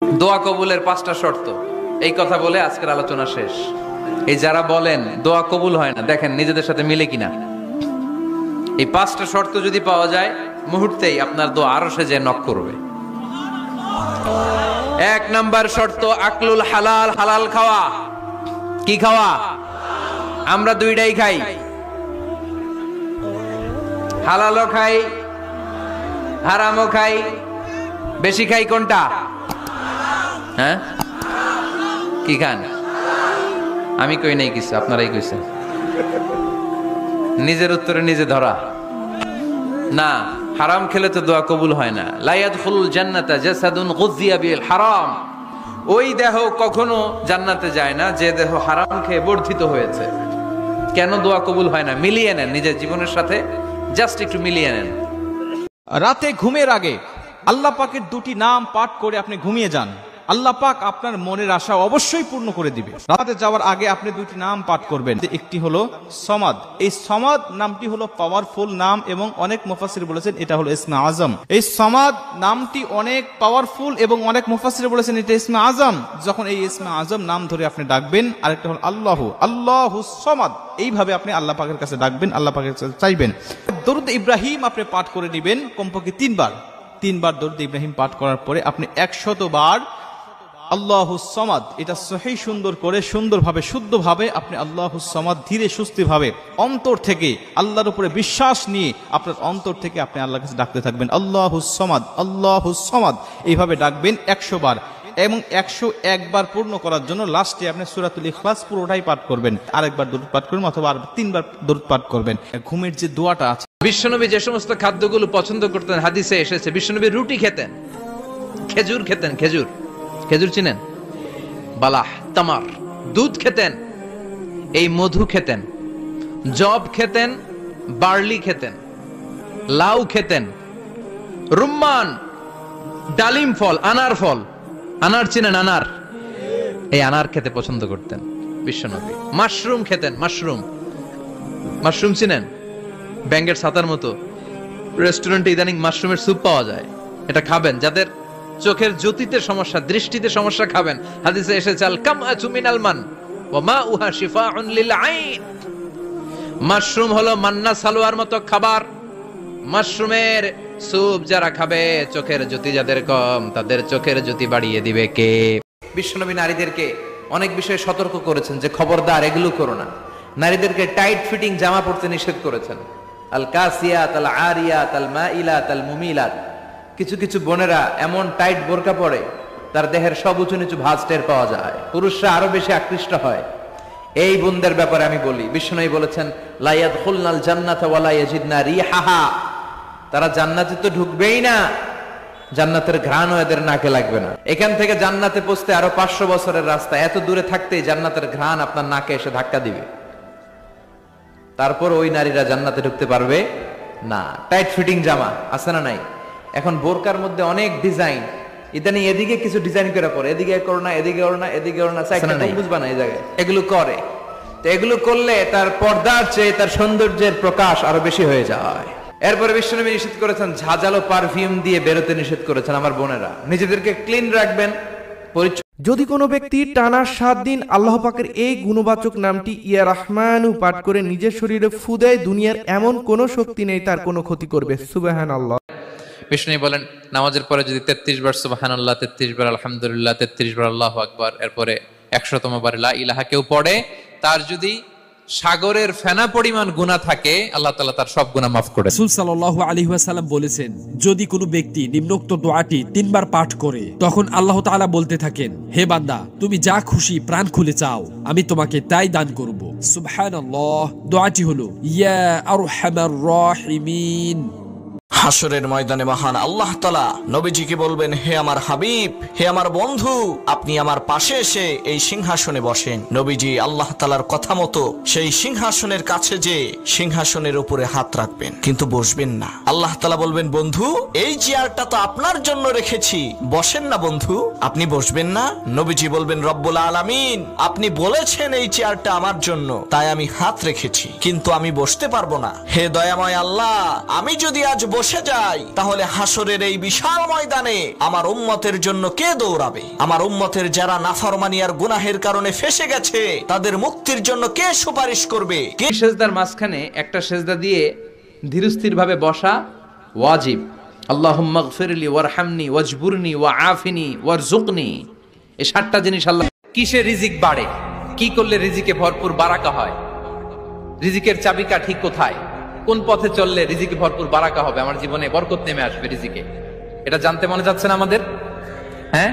দোয়া কবুলের 5টা শর্ত, এই কথা বলে আজকের আলোচনা শেষ। এই যারা বলেন দোয়া কবুল হয় না, দেখেন নিজেদের সাথে মিলে কিনা। এই 5টা শর্ত যদি পাওয়া যায়, মুহূর্তেই আপনার দোয়া আরশে যে নক করবে। 1 নাম্বার শর্ত আকলুল হালাল, হালাল খাওয়া। কি খাওয়া? আমরা দুইটাই খাই, হালালও খাই হারামও খাই। বেশি খাই কোনটা? হ্যাঁ, কি খান? আমি কই নাই কিছু, আপনারাই কইছেন। নিজের উত্তরে নিজে ধরা না। হারাম খেলে তো দোয়া কবুল হয় না। লা ইয়াদখুলুল জান্নাতা জাসাদুন গুযিয়া বিল হারাম। ওই দেহ কখনো জান্নাতে যায় না যে দেহ হারাম খেয়ে বর্ধিত হয়েছে। কেন দোয়া কবুল হয় না? মিলিয়ে নেন নিজের জীবনের সাথে, জাস্ট একটু মিলিয়ে নেন। রাতে ঘুমের আগে আল্লাহ পাকের 2টি নাম পাঠ করে আপনি ঘুমিয়ে যান, আল্লাহ পাক আপনার মনের আশা অবশ্যই পূর্ণ করে দিবে। রাতে যাওয়ার আগে আপনি 2টি নাম পাঠ করবেন। একটি হলো সমাদ। এই সমাদ নামটি হলো পাওয়ারফুল নাম এবং অনেক মুফাসসির বলেছেন এটা হলো ইসমে আজম। এই সমাদ নামটি অনেক পাওয়ারফুল এবং অনেক মুফাসসির বলেছেন এটা ইসমে আজম। যখন এই ইসমে আজম নাম ধরে আপনি ডাকবেন, আরেকটা হলো আল্লাহুস সমাদ। এইভাবে আপনি আল্লাহ পাকের কাছে ডাকবেন, আল্লাহ পাকের কাছে চাইবেন। দরুদ ইব্রাহিম আপনি পাঠ করে নেবেন কমপক্ষে 3বার দরুদ ইব্রাহিম পাঠ করার পরে আপনি 100 বার আল্লাহুস সামাদ, এটা সহি সুন্দর করে সুন্দরভাবে শুদ্ধভাবে আপনি আল্লাহুস সামাদ ধীরে সুস্থিরভাবে অন্তর থেকে আল্লাহর উপরে বিশ্বাস নিয়ে আপনার অন্তর থেকে আপনি আল্লাহর কাছে ডাকতে থাকবেন আল্লাহুস সামাদ। এইভাবে ডাকবেন 100 বার এবং 101 বার পূর্ণ করার জন্য লাস্টে আপনি সূরাতুল ইখলাস পুরোটাই পাঠ করবেন। আরেকবার দরুদ পাঠ করবেন অথবা 3বার দরুদ পাঠ করবেন। ঘুমের যে দোয়াটা আছে, বিশ্বনবী যে সমস্ত খাদ্যগুলো পছন্দ করতেন হাদিসে এসেছে। বিশ্বনবী রুটি খেতেন, খেজুর খেতেন, খেজুর চিনেন? বালাহ, তামার। দুধ খেতেন, এই মধু খেতেন, জব খেতেন, বার্লি খেতেন, লাউ খেতেন, রুম্মান, ডালিম ফল, আনার চিনেন? এই আনার খেতে পছন্দ করতেন বিশ্বনবী। মাশরুম খেতেন, মাশরুম চিনেন? ব্যাঙের ছাতার মতো। রেস্টুরেন্টে ইদানিং মাশরুমের স্যুপ পাওয়া যায়, এটা খাবেন। যাদের চোখের জ্যোতিতে সমস্যা, দৃষ্টিতে সমস্যা, খাবেন। হাদিসে এসেছে আল কামআতু মিনাল মান ওয়া মাউহা শিফাউন লিল আইন। মাশরুম হলো মান্না সালোয়ার মতো খাবার। মাশরুমের স্যুপ যারা খাবে, চোখের জ্যোতি যাদের কম, তাদের চোখের জ্যোতি বাড়িয়ে দিবে কে? বিশ্বনবী নারীদেরকে অনেক বিষয়ে সতর্ক করেছেন যে খবরদার এগুলো করো না। নারীদেরকে টাইট ফিটিং জামা পরতে নিষেধ করেছেন। আল কাসিয়াত আল আরিয়াত আল মাইলাত আল মুমিলাত। কিছু বোনেরা এমন টাইট বোরকা পরে তার দেহের সব উঁচু নিচু ভাঁজ টের পাওয়া যায়, পুরুষরা আরো বেশি আকৃষ্ট হয়। এই বোনদের ব্যাপারে আমি বলি, বিশ্বনবী বলেছেন লা ইয়াদখুলনাল জান্নাতা ওয়া লা ইয়াজিদনা রিহাহা। তারা জান্নাতে তো ঢুকবেই না, জান্নাতের ঘ্রাণও এদের নাকে লাগবে না। এখান থেকে জান্নাতে পৌঁছতে আরো 500 বছরের রাস্তা। এত দূরে থাকতেই জান্নাতের ঘ্রাণ আপনার নাকে এসে ধাক্কা দিবে। তারপর ওই নারীরা জান্নাতে ঢুকতে পারবে না। টাইট ফিটিং জামা আছে না নাই? এখন বোরকার মধ্যে অনেক ডিজাইন, ইদানিং এদিকে কিছু ডিজাইন করে পরে, এদিকে করো না, এদিকে করো না, এদিকে করো না, বুঝবা না এই জায়গায় এগুলো করে। তো এগুলো করলে তার পর্দার চেয়ে তার সৌন্দর্যের প্রকাশ আরো বেশি হয়ে যায়। এরপরে বিশ্বনবী নিষেধ করেছেন ঝাঁঝালো পারফিউম দিয়ে বেরোতে নিষেধ করেছেন। আমার বোনেরা নিজেদেরকে ক্লিন রাখবেন। যদি কোনো ব্যক্তি টানা 7 দিন আল্লাহ পাকের এই গুণবাচক নামটি ইয়া রহমানু পাঠ করে নিজের শরীরে ফু দেয়, দুনিয়ার এমন কোনো শক্তি নেই তার কোনো ক্ষতি করবে। সুবহানাল্লাহ। বিষ্ণু বলেন নামাজের পরে যদি 33 বার সুবহানাল্লাহ, 33 বার আলহামদুলিল্লাহ, 33 বার আল্লাহু আকবার, এরপরে 100তম বার লা ইলাহা কেউ পড়ে, তার যদি সাগরের ফেনা পরিমাণ গুনাহ থাকে, আল্লাহ তাআলা তার সব গুনাহ মাফ করে। রাসূল সাল্লাল্লাহু আলাইহি ওয়াসাল্লাম বলেছেন, যদি কোনো ব্যক্তি নিম্নোক্ত দোয়াটি 3 বার পাঠ করে, তখন আল্লাহ তাআলা বলতে থাকেন, হে বান্দা, তুমি যা খুশি প্রাণ খুলে চাও, আমি তোমাকে তাই দান করব। সুবহানাল্লাহ। দোয়াটি হলো ইয়া আরহামার রাহিমিন। হাসরের ময়দানে মহান আল্লাহ তাআলা নবীজিকে বলবেন, হে আমার হাবিব, হে আমার বন্ধু, আপনি আমার পাশে এসে এই সিংহাসনে বসেন। নবীজি আল্লাহ তাআলার কথা মতো সেই সিংহাসনের কাছে যে সিংহাসনের উপরে হাত রাখবেন, কিন্তু বসবেন না। আল্লাহ তাআলা বলবেন, বন্ধু, এই চেয়ারটা তো আপনার জন্য রেখেছি, বসেন না বন্ধু, আপনি বসবেন না? নবীজি বলবেন, রব্বুল আলামিন, আপনি বলেছেন এই চেয়ারটা আমার জন্য, তাই আমি হাত রেখেছি, কিন্তু আমি বসতে পারবো না। হে দয়াময় আল্লাহ, আমি যদি আজ বসে ফেঁসে যাই, তাহলে হাসরের এই বিশাল ময়দানে আমার উম্মতের জন্য কে দৌড়াবে? আমার উম্মতের যারা নাফরমানি আর গুনাহের কারণে ফেঁসে গেছে, তাদের মুক্তির জন্য কে সুপারিশ করবে? কে? সেজদার মাঝখানে একটা সেজদা দিয়ে ধীরস্থির ভাবে বসা ওয়াজিব। আল্লাহুম্মা গফিরলি ওয়ারহামনি ওয়াজবুরনি ওয়াআফিনি ওয়ারযুকনি, এই 7টা জিনিস আল্লাহ। কিসে রিজিক বাড়ে, কি করলে রিজিকে ভরপুর বারাকা হয়, রিজিকের চাবিকা ঠিক কোথায়, কোন পথে চললে রিজিকে ভরপুর বারাকা হবে, আমার জীবনে বরকত নেমে আসবে রিজিকে, এটা জানতে মনে যাচ্ছে না আমাদের? হ্যাঁ,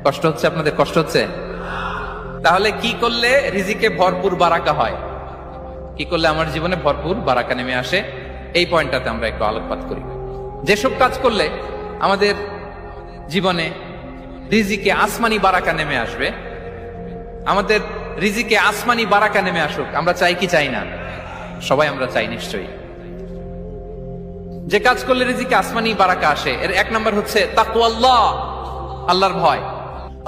কষ্ট হচ্ছে আপনাদের? কষ্ট হচ্ছে? তাহলে কি করলে রিজিকে ভরপুর বারাকা হয়, কি করলে আমার জীবনে ভরপুর বারাকা নেমে আসে, এই পয়েন্টটাতে আমরা একটু আলোকপাত করি। যেসব কাজ করলে আমাদের জীবনে রিজিকে আসমানি বারাকা নেমে আসবে, আমাদের রিজিকে আসমানি বারাকা নেমে আসুক, আমরা চাই কি চাই না? সবাই আমরা চাই নিশ্চয়ই। যে কাজ করলে রিজিকে আসমানি বারাকা আসে, এর 1 নম্বর হচ্ছে তাকওয়াল্লাহ, আল্লাহর ভয়।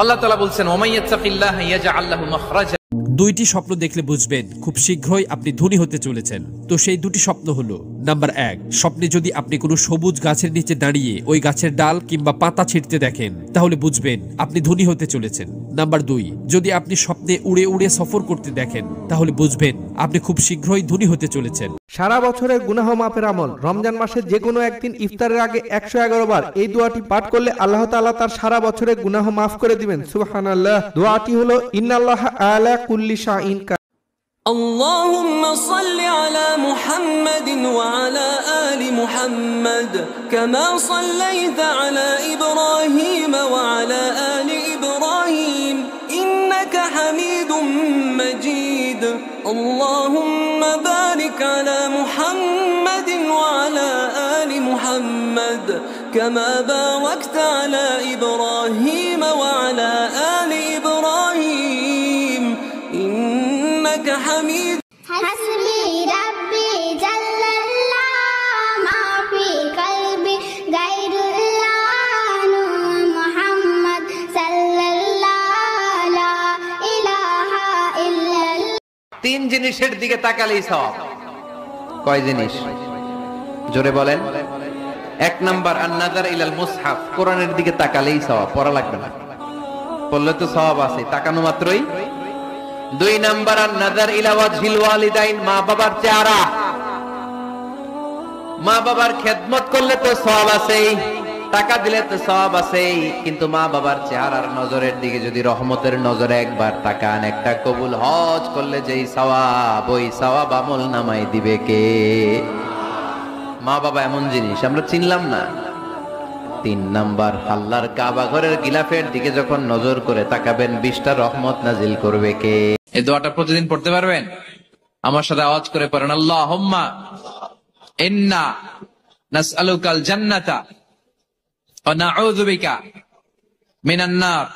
আল্লাহ তাআলা বলছেন ওয়ামাইয়াত্তাকিল্লাহা ইয়াজআল লাহু মাখরাজা। 2টি স্বপ্ন দেখলে বুঝবেন খুব শীঘ্রই আপনি ধনী হতে চলেছেন। তো সেই 2টি স্বপ্ন হলো, নাম্বার 1, স্বপ্নে যদি আপনি কোনো সবুজ গাছের নিচে দাঁড়িয়ে ওই গাছের ডাল কিংবা পাতা ছিঁড়তে দেখেন, তাহলে বুঝবেন আপনি ধনী হতে চলেছেন। নাম্বার 2, যদি আপনি স্বপ্নে উড়ে উড়ে সফর করতে দেখেন, তাহলে বুঝবেন আপনি খুব শীঘ্রই ধনী হতে চলেছেন। সারা বছরের গুনাহ মাফের আমল, রমজান মাসে যে কোনো একদিন ইফতারের আগে 111 বার এই দোয়াটি পাঠ করলে আল্লাহ তাআলা তার সারা বছরের গুনাহ মাফ করে দিবেন। সুবহানাল্লাহ। দোয়াটি হলো ইন্নাল্লাহা আলা কুল্লি শাইইন কাদির। اللهم صل على محمد وعلى آل محمد كما صليت على إبراهيم وعلى آل إبراهيم إنك حميد مجيد اللهم بارك على محمد وعلى آل محمد كما باركت على إبراهيم وعلى آل إبراهيم إنك حميد حسبي ربي جل الله ما في قلبي غير الله نور محمد صلى الله لا إله إلا الله। 3 জিনিসের দিকে তাকালেই সওয়াব। কয় জিনিস? জোরে বলেন। 1 নাম্বার আন-নাযার ইলাল মুসহাফ, কোরআনের দিকে তাকালেই সওয়াব, পড়া লাগবে না, পড়লে তো সওয়াব আছে, তাকানো মাত্রই। 2 নাম্বার আন-নাযার ইলা ওয়াজহিল ওয়ালিদাইন, মা বাবার চেহারা, মা বাবার খেদমত করলে তো সওয়াব আছেই, টাকা দিলে তো সওয়াব আছেই, কিন্তু মা বাবার চেহারার নজরের দিকে যদি রহমতের নজরে একবার তাকান, একটা কবুল হজ করলে যেই সওয়াব, ওই সওয়াব আমল নামাই দিবে কে? মা বাবা এমন জিনিস আমরা চিনলাম না। 3 নাম্বার, আল্লাহর কাবা ঘরের গিলাফের দিকে যখন নজর করে তাকাবেন, 20টা রহমত নাজিল করবে কে? এই দোয়াটা প্রতিদিন পড়তে পারবেন? আমার সাথে আওয়াজ করে পড়েন, আল্লাহুম্মা ইন্না নাসআলুকাল জান্নাতা ওয়া নাউযু বিকা মিনান নার।